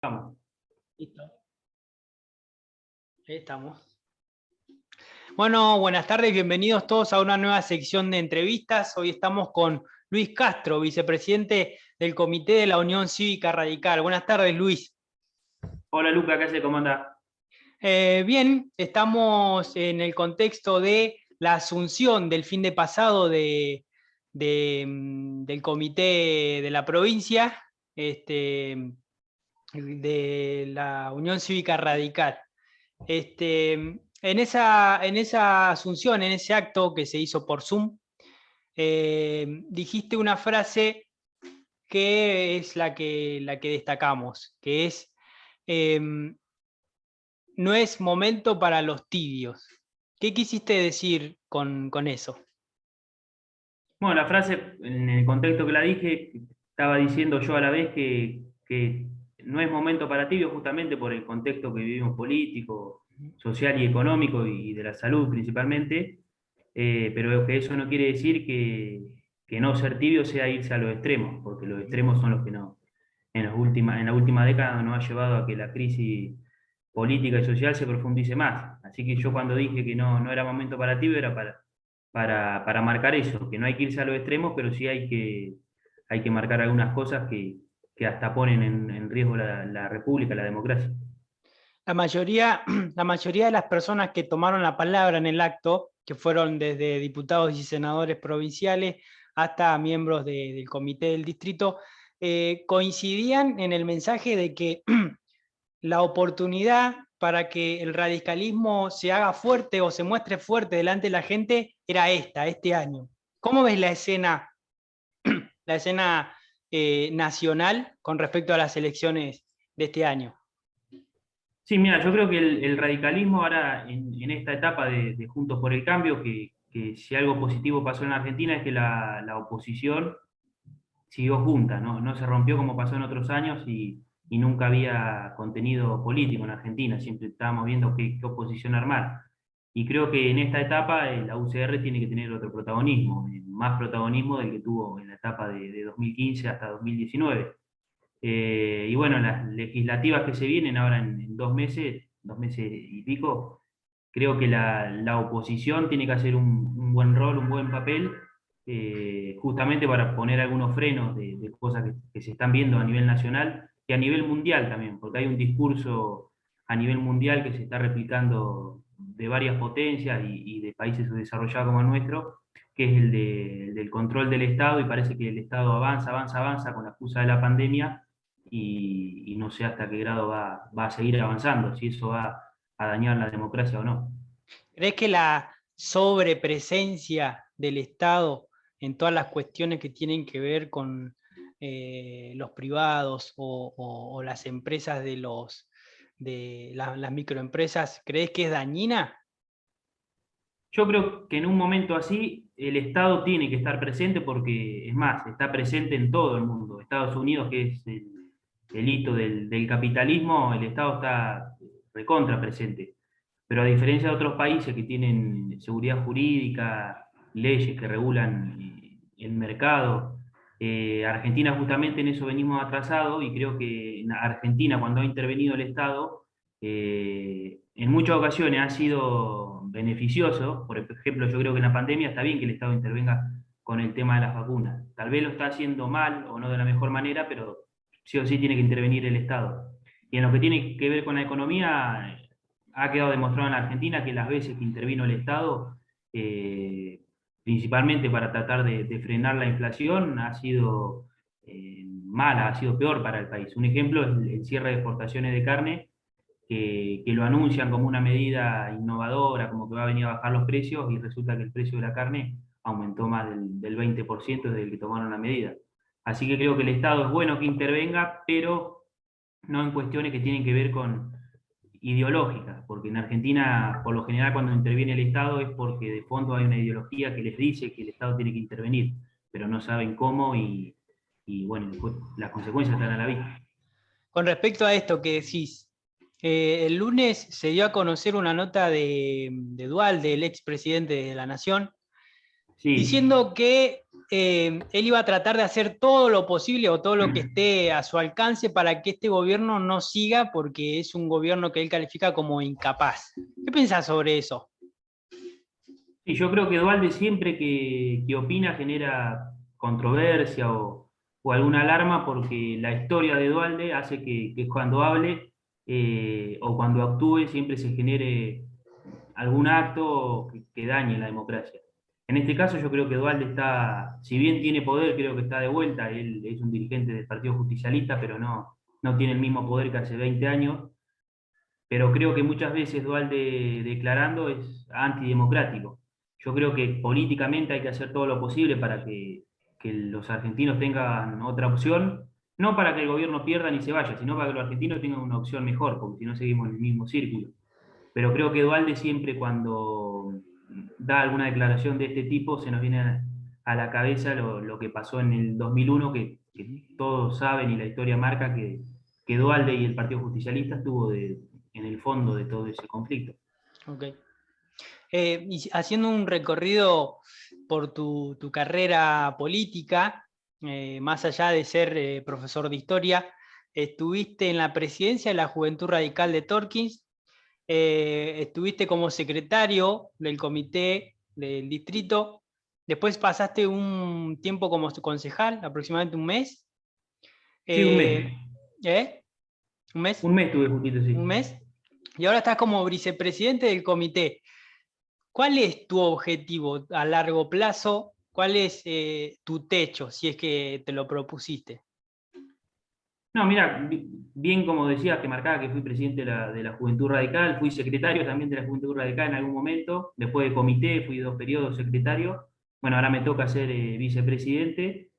Vamos. Listo. Ahí estamos. Bueno, buenas tardes, bienvenidos todos a una nueva sección de entrevistas. Hoy estamos con Luis Castro, vicepresidente del Comité de la Unión Cívica Radical. Buenas tardes, Luis. Hola Luca, ¿qué haces? ¿Cómo andás? Bien, estamos en el contexto de la asunción del fin de pasado del Comité de la provincia, de la Unión Cívica Radical. En esa asunción, en ese acto que se hizo por Zoom, dijiste una frase que es la que destacamos, que es, no es momento para los tibios. ¿Qué quisiste decir con eso? Bueno, la frase, en el contexto que la dije, estaba diciendo yo a la vez que no es momento para tibio justamente por el contexto que vivimos político, social y económico y de la salud principalmente, pero que eso no quiere decir que no ser tibio sea irse a los extremos, porque los extremos son los que no, en la última década nos ha llevado a que la crisis política y social se profundice más. Así que yo cuando dije que no era momento para tibio era para marcar eso, que no hay que irse a los extremos, pero sí hay que marcar algunas cosas que hasta ponen en riesgo la república, la democracia. La mayoría, la mayoría de las personas que tomaron la palabra en el acto, que fueron desde diputados y senadores provinciales hasta miembros del comité del distrito, coincidían en el mensaje de que la oportunidad para que el radicalismo se haga fuerte o se muestre fuerte delante de la gente era este año. ¿Cómo ves la escena nacional con respecto a las elecciones de este año? Sí, mira, yo creo que el radicalismo ahora en esta etapa de Juntos por el Cambio, que si algo positivo pasó en Argentina es que la oposición siguió junta, ¿no? No se rompió como pasó en otros años y nunca había contenido político en Argentina, siempre estábamos viendo qué oposición armar. Y creo que en esta etapa la UCR tiene que tener otro protagonismo, más protagonismo del que tuvo en la etapa de 2015 hasta 2019. Y bueno, las legislativas que se vienen ahora en 2 meses y pico, creo que la oposición tiene que hacer un buen rol, un buen papel, justamente para poner algunos frenos de cosas que se están viendo a nivel nacional y a nivel mundial también, porque hay un discurso a nivel mundial que se está replicando de varias potencias y de países desarrollados como el nuestro, que es el del control del Estado, y parece que el Estado avanza con la excusa de la pandemia, y no sé hasta qué grado va a seguir avanzando, si eso va a dañar la democracia o no. ¿Crees que la sobrepresencia del Estado en todas las cuestiones que tienen que ver con los privados o las empresas las microempresas, crees que es dañina? Yo creo que en un momento así el Estado tiene que estar presente porque, es más, está presente en todo el mundo. Estados Unidos, que es el hito del capitalismo, el Estado está recontra presente. Pero a diferencia de otros países que tienen seguridad jurídica, leyes que regulan el mercado, Argentina justamente en eso venimos atrasados, y creo que en Argentina, cuando ha intervenido el Estado, en muchas ocasiones ha sido beneficioso. Por ejemplo, yo creo que en la pandemia está bien que el Estado intervenga con el tema de las vacunas. Tal vez lo está haciendo mal o no de la mejor manera, pero sí o sí tiene que intervenir el Estado. Y en lo que tiene que ver con la economía, ha quedado demostrado en la Argentina que las veces que intervino el Estado, principalmente para tratar de frenar la inflación, ha sido mala, ha sido peor para el país. Un ejemplo es el cierre de exportaciones de carne, que lo anuncian como una medida innovadora, como que va a venir a bajar los precios, y resulta que el precio de la carne aumentó más del 20% desde que tomaron la medida. Así que creo que el Estado es bueno que intervenga, pero no en cuestiones que tienen que ver con ideológicas, porque en Argentina, por lo general, cuando interviene el Estado es porque de fondo hay una ideología que les dice que el Estado tiene que intervenir, pero no saben cómo, y bueno, las consecuencias están a la vista. Con respecto a esto que decís, el lunes se dio a conocer una nota de Duhalde, del expresidente de la Nación, Sí, diciendo que él iba a tratar de hacer todo lo posible o todo lo que esté a su alcance para que este gobierno no siga, porque es un gobierno que él califica como incapaz. ¿Qué piensas sobre eso? Y yo creo que Dualde siempre que opina genera controversia o alguna alarma porque la historia de Dualde hace que cuando hable o cuando actúe siempre se genere algún acto que dañe la democracia. En este caso yo creo que Dualde está, si bien tiene poder, creo que está de vuelta, él es un dirigente del Partido Justicialista, pero no tiene el mismo poder que hace 20 años, pero creo que muchas veces Dualde declarando es antidemocrático. Yo creo que políticamente hay que hacer todo lo posible para que los argentinos tengan otra opción, no para que el gobierno pierda ni se vaya, sino para que los argentinos tengan una opción mejor, porque si no seguimos en el mismo círculo. Pero creo que Dualde siempre cuando da alguna declaración de este tipo se nos viene a la cabeza lo que pasó en el 2001, que todos saben y la historia marca que Dualde y el Partido Justicialista estuvo en el fondo de todo ese conflicto. Okay. Y haciendo un recorrido por tu carrera política, más allá de ser profesor de historia, estuviste en la presidencia de la Juventud Radical de Torkins, estuviste como secretario del comité del distrito, después pasaste un tiempo como concejal, aproximadamente un mes. Sí, un mes. ¿Eh? ¿Un mes? Un mes tuve justito, sí. ¿Un mes? Y ahora estás como vicepresidente del comité. ¿Cuál es tu objetivo a largo plazo? ¿Cuál es tu techo, si es que te lo propusiste? No, mira, bien como decías, que marcaba que fui presidente de la Juventud Radical, fui secretario también de la Juventud Radical en algún momento, después de comité, fui 2 periodos secretario, bueno, ahora me toca ser vicepresidente,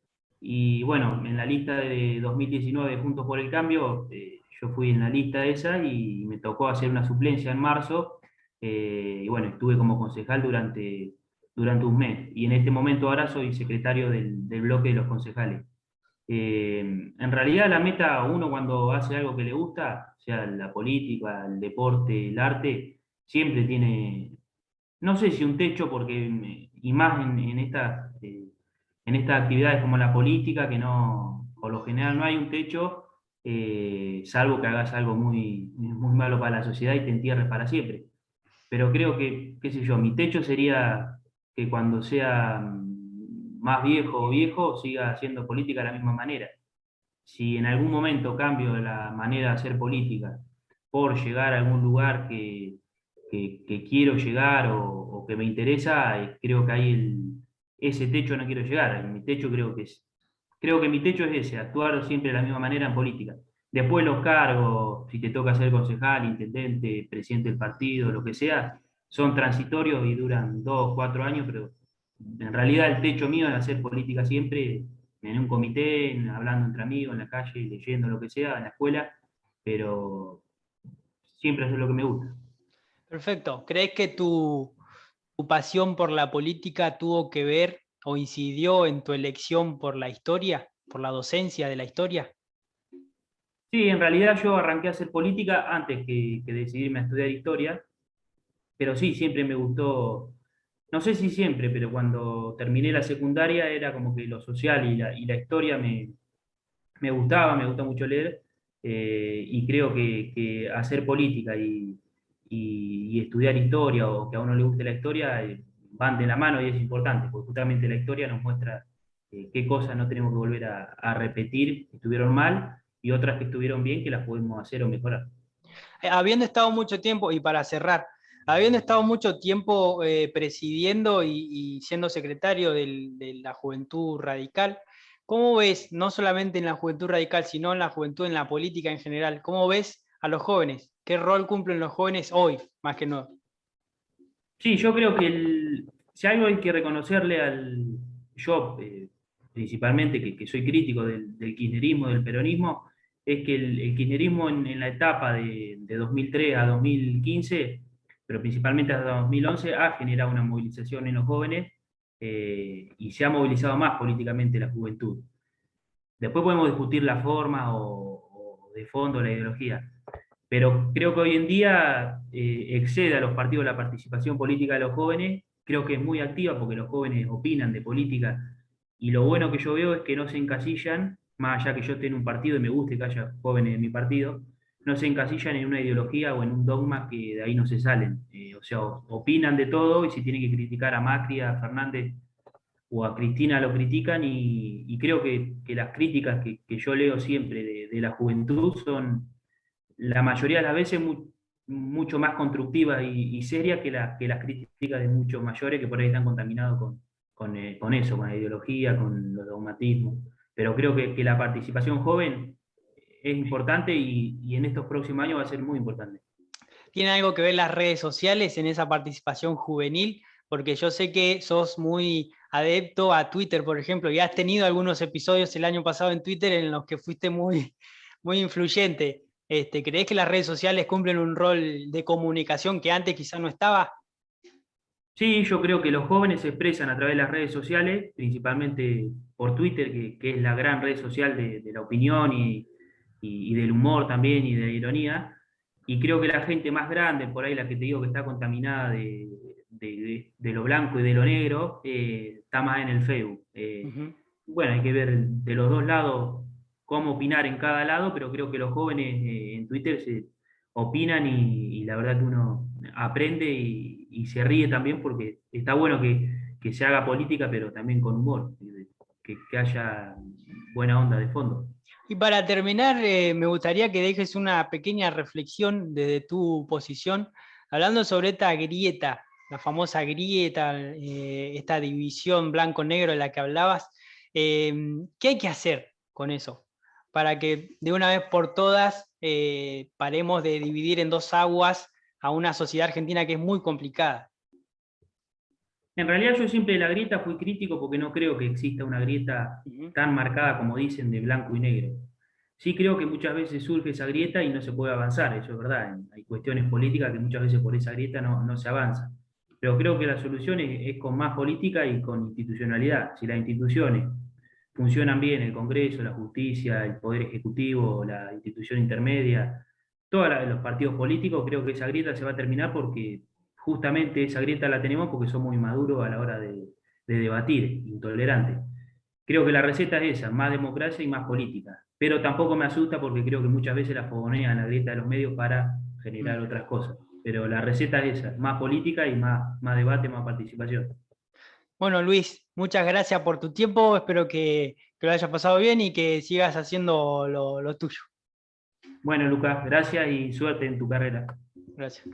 y bueno, en la lista de 2019 Juntos por el Cambio, yo fui en la lista esa y me tocó hacer una suplencia en marzo, y bueno, estuve como concejal durante un mes, y en este momento ahora soy secretario del bloque de los concejales. En realidad la meta, uno cuando hace algo que le gusta, sea la política, el deporte, el arte, siempre tiene, no sé si un techo, porque y más en estas actividades como la política, que no, por lo general no hay un techo, salvo que hagas algo muy malo para la sociedad y te entierres para siempre. Pero creo que, qué sé yo, mi techo sería que cuando sea más viejo o viejo siga haciendo política de la misma manera. Si en algún momento cambio la manera de hacer política por llegar a algún lugar que quiero llegar o que me interesa, creo que ahí ese techo no quiero llegar. Mi techo creo que mi techo es ese, actuar siempre de la misma manera en política. Después los cargos, si te toca ser concejal, intendente, presidente del partido, lo que sea, son transitorios y duran 2, 4 años, pero en realidad el techo mío es hacer política siempre en un comité, hablando entre amigos, en la calle, leyendo lo que sea, en la escuela, pero siempre hacer lo que me gusta. Perfecto. ¿Crees que tu pasión por la política tuvo que ver o incidió en tu elección por la historia, por la docencia de la historia? Sí, en realidad yo arranqué a hacer política antes que decidirme a estudiar historia, pero sí, siempre me gustó, no sé si siempre, pero cuando terminé la secundaria era como que lo social y la historia me gustaba, me gusta mucho leer, y creo que hacer política y estudiar historia o que a uno le guste la historia van de la mano y es importante, porque justamente la historia nos muestra qué cosas no tenemos que volver a repetir, que estuvieron mal, y otras que estuvieron bien, que las podemos hacer o mejorar. Habiendo estado mucho tiempo, y para cerrar, habiendo estado mucho tiempo presidiendo y siendo secretario de la Juventud Radical, ¿cómo ves, no solamente en la Juventud Radical, sino en la juventud, en la política en general, cómo ves a los jóvenes? ¿Qué rol cumplen los jóvenes hoy, más que no? Sí, yo creo que si algo hay que reconocerle yo principalmente, que soy crítico del kirchnerismo, del peronismo, es que el kirchnerismo en la etapa de 2003 a 2015, pero principalmente hasta 2011, ha generado una movilización en los jóvenes y se ha movilizado más políticamente la juventud. Después podemos discutir la forma o de fondo la ideología, pero creo que hoy en día excede a los partidos la participación política de los jóvenes, creo que es muy activa porque los jóvenes opinan de política y lo bueno que yo veo es que no se encasillan, más allá que yo esté en un partido y me guste que haya jóvenes en mi partido, no se encasillan en una ideología o en un dogma que de ahí no se salen. O sea, opinan de todo y si tienen que criticar a Macri, a Fernández o a Cristina lo critican y creo que las críticas que yo leo siempre de la juventud son la mayoría de las veces mucho más constructivas y serias que las críticas de muchos mayores que por ahí están contaminados con eso, con la ideología, con los dogmatismos. Pero creo que la participación joven es importante y en estos próximos años va a ser muy importante. ¿Tiene algo que ver las redes sociales en esa participación juvenil? Porque yo sé que sos muy adepto a Twitter, por ejemplo, y has tenido algunos episodios el año pasado en Twitter en los que fuiste muy influyente. ¿Creés que las redes sociales cumplen un rol de comunicación que antes quizá no estaba? Sí, yo creo que los jóvenes se expresan a través de las redes sociales, principalmente por Twitter, que es la gran red social de la opinión y del humor también y de la ironía. Y creo que la gente más grande, por ahí la que te digo que está contaminada de lo blanco y de lo negro, está más en el Facebook. Ujú. Bueno, hay que ver de los dos lados cómo opinar en cada lado, pero creo que los jóvenes en Twitter se opinan y la verdad que uno aprende y se ríe también porque está bueno que se haga política, pero también con humor, que haya buena onda de fondo. Y para terminar, me gustaría que dejes una pequeña reflexión desde tu posición, hablando sobre esta grieta, la famosa grieta, esta división blanco-negro de la que hablabas. ¿Qué hay que hacer con eso? Para que de una vez por todas paremos de dividir en dos aguas a una sociedad argentina que es muy complicada. En realidad yo siempre de la grieta fui crítico porque no creo que exista una grieta Ujú. tan marcada como dicen de blanco y negro. Sí creo que muchas veces surge esa grieta y no se puede avanzar, eso es verdad. Hay cuestiones políticas que muchas veces por esa grieta no se avanza. Pero creo que la solución es con más política y con institucionalidad. Si las instituciones funcionan bien, el Congreso, la justicia, el Poder Ejecutivo, la institución intermedia, todos los partidos políticos, creo que esa grieta se va a terminar porque justamente esa grieta la tenemos porque somos inmaduros a la hora de debatir, intolerantes. Creo que la receta es esa, más democracia y más política. Pero tampoco me asusta porque creo que muchas veces la fogonean la grieta de los medios para generar Mm. otras cosas. Pero la receta es esa, más política y más debate, más participación. Bueno, Luis, muchas gracias por tu tiempo, espero que lo hayas pasado bien y que sigas haciendo lo tuyo. Bueno, Lucas, gracias y suerte en tu carrera. Gracias.